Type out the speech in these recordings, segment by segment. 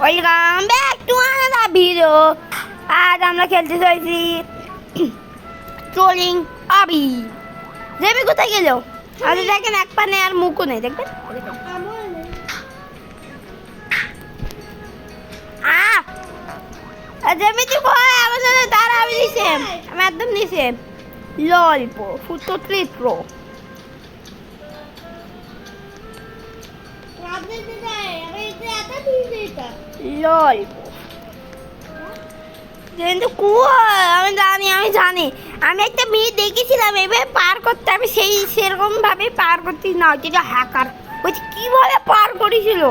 Welcome back to another video. আজ আমরা খেলতে চাইছি ট্রোলিং আবি। জেমি কোথায় গেল? আজ দেখেন এক পানে আর মুখও নেই, দেখবেন। জেমি তুই কই? আমার সাথে দাঁড়া, আমি নিচে, আমি একদম নিচে। ললপো ফুটো ট্রিট্রো ললপো কিন্তু আমি জানি আমি একটা মেয়ে দেখেছিলাম এভাবে পার করতে, আমি সেরকম ভাবে পার করতে না, যেটা হ্যাকার বলছি কিভাবে পার করেছিল।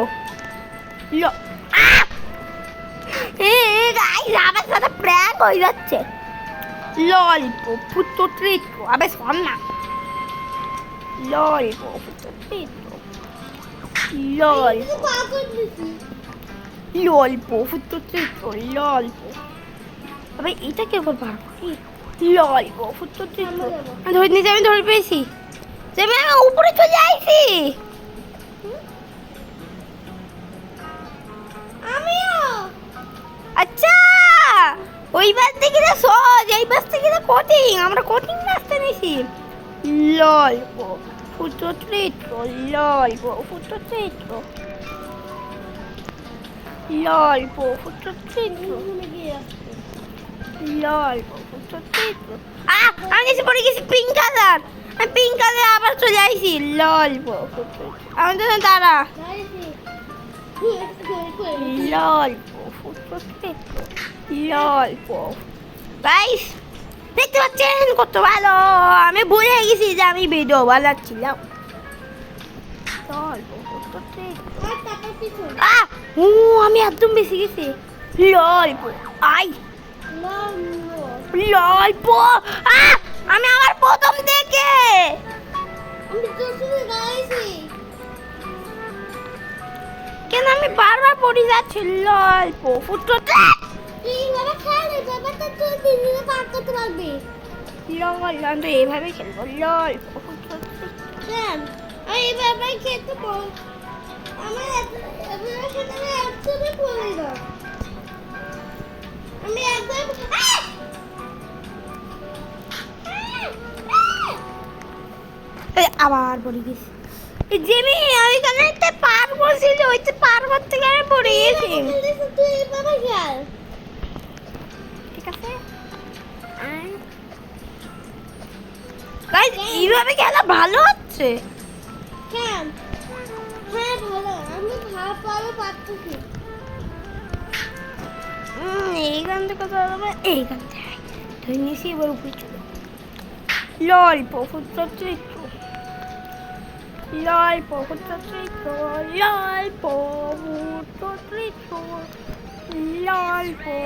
আমার সাথে প্র্যাঙ্ক হয়ে যাচ্ছে। ললপো ফুটো ট্রিট্রো, আবে শোন না। ললপো ফুটো ট্রিট্রো ললপো ফুটো ট্রিট্রো ললপো। আবে এটা কে করে পার করি? ললপো ফুটো ট্রিট্রো আমি ধরে নিয়েছি, আমি ধরে পেয়েছি। আমি উপরে চলে আইছি। আমিও আচ্ছা, ওই বাস থেকে না সহজ, এই বাস থেকে না কঠিন। আমরা কঠিন রাস্তা নিয়েছি। ললপো ফুটো ট্রিট্রো ললপো ফুটো ট্রিট্রো ললপো ফুটো ট্রিট্রো ললপো ফুটো ট্রিট্রো। আমি এসে পড়ে গেছি পিঙ্ক কালার। আমি পিঙ্ক কালার আবার চলে আইছি। ললপো ফুটো আমি তো দাঁড়া। ললপো ফুটো ট্রিট্রো ললপো। গাইস দেখতে পাচ্ছেন কত ভালো? আমি ভুলে গেছি যে আমি ভিডিও বানাচ্ছিলাম। আমি একদম বেশি গেছি। ললপো আই ললপো। আমি আমার প্রথম দেখে কেন আমি বারবার পড়ে যাচ্ছি। ললপো ফুটো এইভাবে খেলবো। ললপো ফুটো এইভাবে খেতে আমি একদম আবার পড়ে গেছি। জেমি ওইখানে একটা পার করছিল, ওই যে পার করতে গিয়ে পড়ে গেছি। ঠিক আছে গাইস, এইভাবে খেলা ভালো হচ্ছে। হ্যাঁ ভালো, আমি ভালো পাচ্ছি। এইখান থেকে এইখান থেকে ধরে নিয়েছি, এবার উপরে চলো। ললপো ফুটো ট্রিট্রো ললপো ফুটো ট্রিট্রো ললপো ফুটো ট্রিট্রো ললপো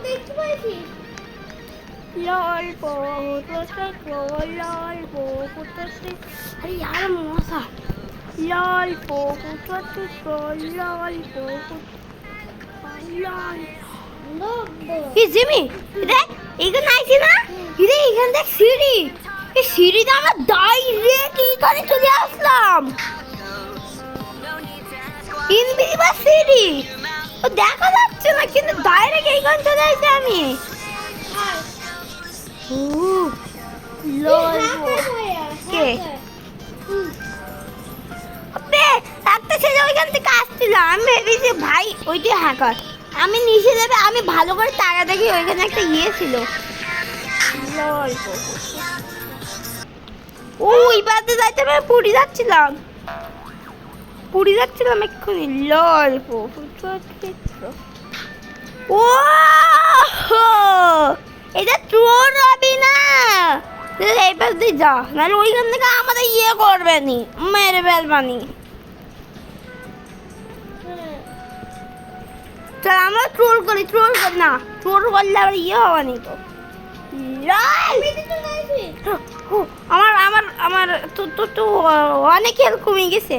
দেখতে পাইছি। ললপো ফুটো ট্রিট্রো ললপো ফুটো ট্রিট্রো। আরে यार মশা। ললপো ফুটো ট্রিট্রো ললপো জিমি দেখ এখানে আইছি না, এখানে দেখ সিঁড়ি। এই সিঁড়িতে আমরা ডাইরেক্ট এইখানে চলে আসলাম। ইনভিজিবল সিঁড়ি ও দেখা যাচ্ছে না, কিন্তু ডাইরেক্ট এইখানে চলে আসছি আমি। কে একটা ছেলে ওইখান থেকে আসছিল, আমি ভেবেছি ভাই ওইটি হ্যাকার। আমি নিচে যাবে, আমি ভালো করে তারা দেখি ওইখানে একটা ইয়ে ছিল। ওই বাদে যাইতে আমি পুরী যাচ্ছিলাম এক্ষুনি। ললপো ও এটা ট্রোল হবে না, এই পাশ দিয়ে যা, নাহলে ওইখান থেকে আমাদের ইয়ে করবে নি, মেরে ফেলবানি। চল আমরা ট্রোল করি না, ট্রোল করলে আবার ইয়ে হবানি তো। আমার তো অনেক হেল্প কমে গেছে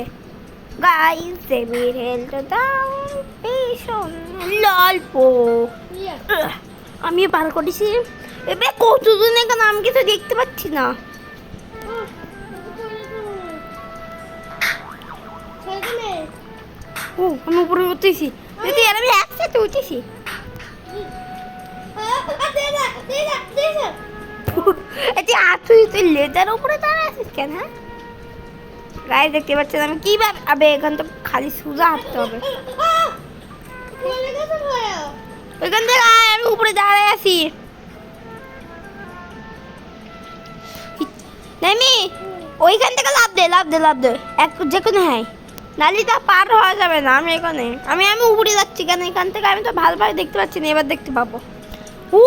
গাইস। জেমির হেল্প দাও ভীষণ। ললপো আমি পার করেছি। এবার কতজন এখানে, আমি কিছু দেখতে পাচ্ছি না। আমি উপরে উঠতেছি। তুই আর আমি একসাথে উঠেছি। তুই লেজার উপরে দাঁড়া আছিস কেন? হ্যাঁ গাইস দেখতে পাচ্ছেন আমি কিভাবে, আবে এখান তো খালি সোজা হাঁটতে হবে। ওইখান থেকে আয়, আমি উপরে দাঁড়ায় আছি। নেমি ওইখান থেকে লাভ দে লাভ দে লাভ দে এক যে কোনো, হ্যাঁ নালিটা পার হওয়া যাবে না। আমি এখানে আমি উপরে যাচ্ছি কেন? এখান থেকে আমি তো ভালোভাবে দেখতে পাচ্ছি না, এবার দেখতে পাবো। ও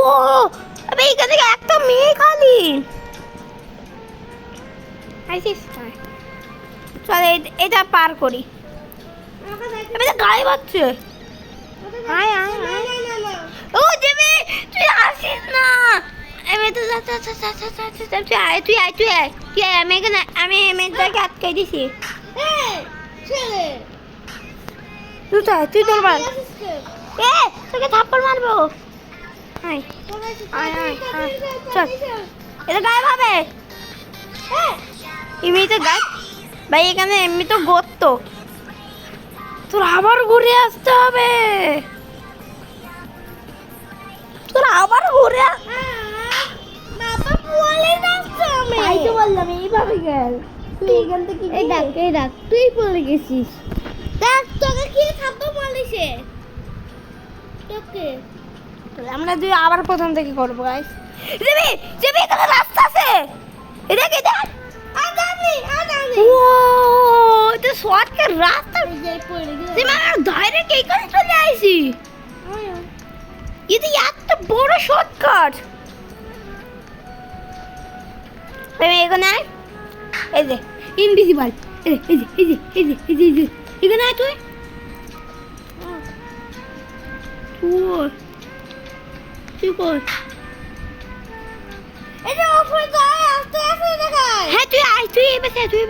আবে এখান থেকে একটা মেয়ে খালি আইসিস। চল এটা পার করি। এবার গাড়ি বাজছে। আয় আয় আয়। ও দেবে তুই আসিস না। আমি তো তুই আয় তুই আয় তুই আয় তুই আয়। আমি এখানে আমি মেয়েটাকে আটকাই দিছি। তুই তো আয়, তুই তোর বার। এ তোকে থাপ্পড় মারবো। আয় আয় আয় আয় চল। এটা গায়ে ভাবে এমনিতে গাছ ভাই, এখানে এমনি তো গর্ত, তোর আবার ঘুরে আসতে হবে। তোর আবার ঘুরে তাই তো বললাম এইভাবে গেল। তুই এখান থেকে এই ডাক তুই পড়ে গেছিস। দেখ তোকে কি থাপ্পড় মারলিছে তোকে। আমরা দুই আবার প্রথম থেকে করবো গাইস। যাবি যাবি, এখানে রাস্তা আছে। এটাকে দেখ ও এটা শর্টকাট রাস্তা। তুই আমার ডাইরেক্ট এইখানে চলে আইছি। এটা এত বড় শর্টকাট। আমি এখানে আয়, এই যে ইনভিজিবল, এই যে এই যে এই যে এই যে এই যে এই যে এখানে আয় তুই। তুই কই? এটা উপরে যায় আস্তে আস্তে দেখায়। হ্যাঁ তুই আয়, তুই এই পাশে তুই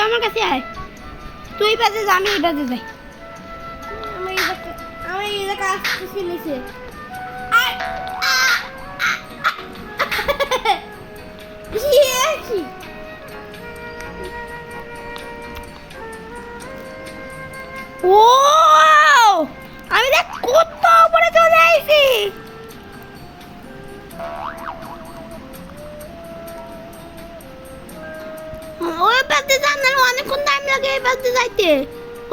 আমার কাছে আয়। তুই এই পাশে যা, আমি এই পাশে যাই। আমি এই জায়গা আসতেছি নিচে। ও আমি দেখ কত উপরে চলে আইছি। ওই পাশে যা, না অনেকক্ষণ টাইম লাগে এই পাশে যাইতে।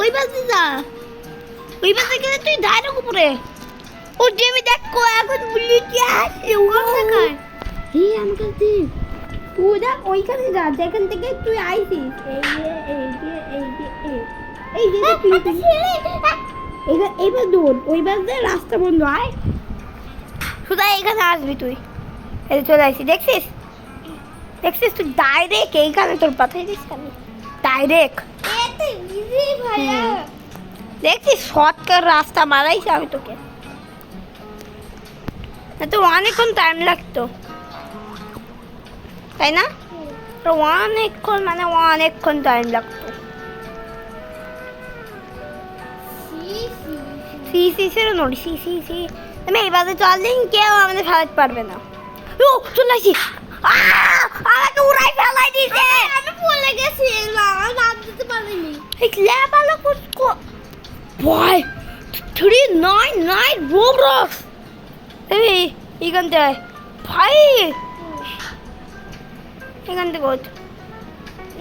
ওই পাশে যা, ওই পাশে গেলে তুই ডাইরেক্ট উপরে। ও জেমি দেখো এখন বুঝলি কি আসে ও দেখায়। এই আমাকে দে তুই দেখ ওইখানে যা যেখান থেকে তুই আইছিস। এই যে এই যে এই যে এই যে তুই এইবার দৌড়, ওই পাশে রাস্তা বন্ধ। আয় শুধু এইখানে আসবি তুই। এই চলে আসি, দেখছিস দেখছিস তুই ডাইরেক্ট এইখানে তোর পাঠাই দিস। আমি ডাইরেক্ট দেখছিস শর্টকাট রাস্তা মারাইছি আমি তোকে। তো অনেকক্ষণ টাইম লাগতো তাই না? তো অনেকক্ষণ মানে অনেকক্ষণ টাইম লাগতো। C C সেরো নড়ি C C C. আমি এইভাবে চল দিন, কেউ আমাদের ফেলাতে পারবে না। ও চলে আসি। আমাকে উড়াই ফেলাই দিছে। আমি পড়ে গেছি, নাম দিতে পারিনি। এই লেভাল কুসকো বয় 399 রোবলক্স। এই এখান থেকে ভাই এখান থেকে গোট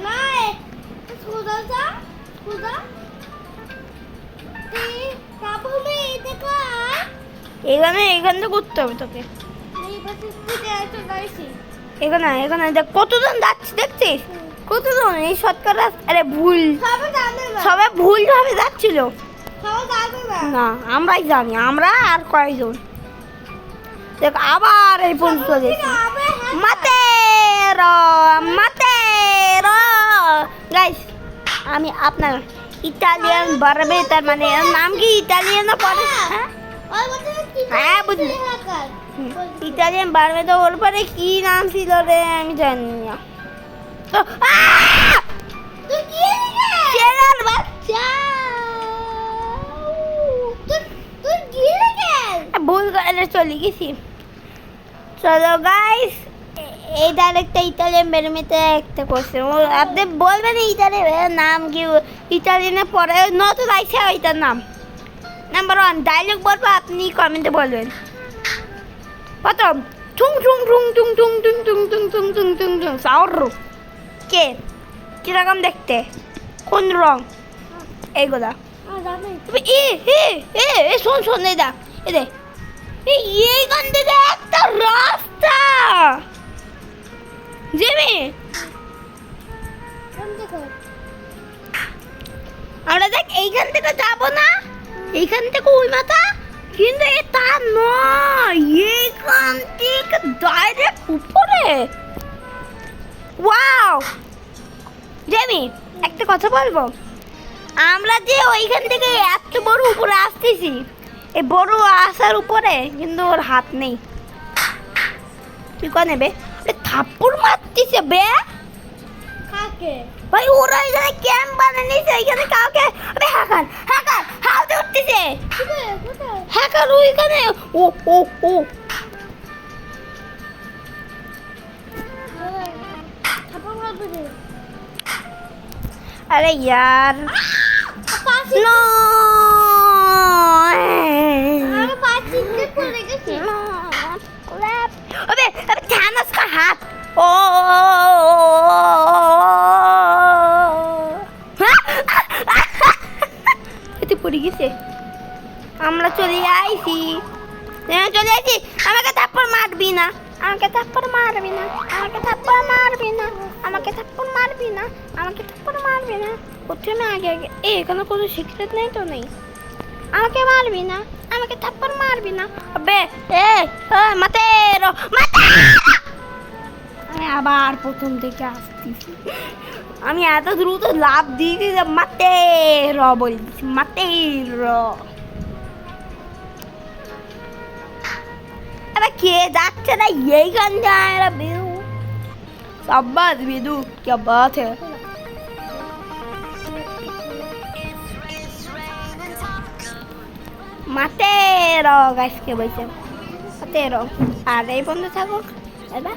নাই সোজা যা সোজা এই কাবুলে দেখা এখানে থেকে করতে হবে তোকে। এই পাশে থেকে এসে গাইছি এখানে দেখ কতজন যাচ্ছে দেখছিস? কতজন এই শর্টকাট রাস্তা। আরে ভুল সবাই ভুল ভাবে যাচ্ছিল। না আমরাই জানি, আমরা আর কয়েকজন। দেখ আবার এই পর্যন্ত গাইস আমি আপনার ইটালিয়ান বারবে, তার মানে এর নাম কি ইটালিয়ান না পরে? হ্যাঁ বুঝলি ইটালিয়ান বারবে, তো ওর পরে কি নাম ছিল রে আমি জানি না। ভুল করে চলে গেছি। চলো গাইস এই ডাইরেক্টটা ইটালিয়ান বেরোমিতে একটা কোশ্চেন আপনি বলবেন ইটালিয়ান নাম কি? ইটালিয়ানে পরে নতুন আইসে ওইটার নাম নাম্বার 1 ডায়লগ বলবো, আপনি কমেন্টে বলবেন। প্রথম, ঠুং ঠুং ঠুং ঠুং ঠুং ঠুং ঠুং ঠুং ঠুং ঠুং ঠুং ঠুং সাউর কে কিরকম দেখতে, কোন রং, এইগুলা। এ এ এ এ শোন শোন, এই দেখ এই দেখ, এইখান থেকে একটা রাস্তা জিমি, আমরা দেখ এইখান থেকে যাব না, এইখান থেকে ওই মাথা, কিন্তু এটা নয়, এইখান থেকে ডাইরেক্ট উপরে। ওয়াও জেমি, একটা কথা বলবো, আমরা যে ওইখান থেকে এত বড় উপরে আসতেছি, এই বড় আসার উপরে কিন্তু ওর হাত নেই। তুই ক নেবে থাপ্পড় মারতেছে বে কাকে ভাই, ওরা এখানে ক্যাম্প বানিয়ে নিয়েছে, এখানে কাউকে হ্যাকার হ্যাকার হাউতে উঠতেছে, হ্যাকার ওইখানে। ও ও ও अरे यार नो अबे अबे थानस का हाथ ओ এতে পড়ে গেছে। আমরা চলে আইছি, চলে আইছি। আমাকে থাপ্পড় মারবি না, আমাকে থাপ্পড় মারবি না, আমাকে থাপ্পড় মারবি না, আমাকে থাপ্পড় মারবি না, আমাকে থাপ্পড় মারবি না। প্রথমে আগে আগে এখানে কোনো সিক্রেট নেই তো নেই। আমাকে মারবি না, আমাকে থাপ্পড় মারবি না। আবে এ মাতেরো মাতে, আমি আবার প্রথম থেকে আসতেছি। আমি এত দ্রুত লাভ দিয়েছি যে মাতেরো বলছি, মাতেরো। अबे के जाते ना यही गन जाए रे बिदू, शाबाश बिदू, क्या बात है। मातेरो गाइस के वजह से मातेरो, अरे बंद था वो, है ना।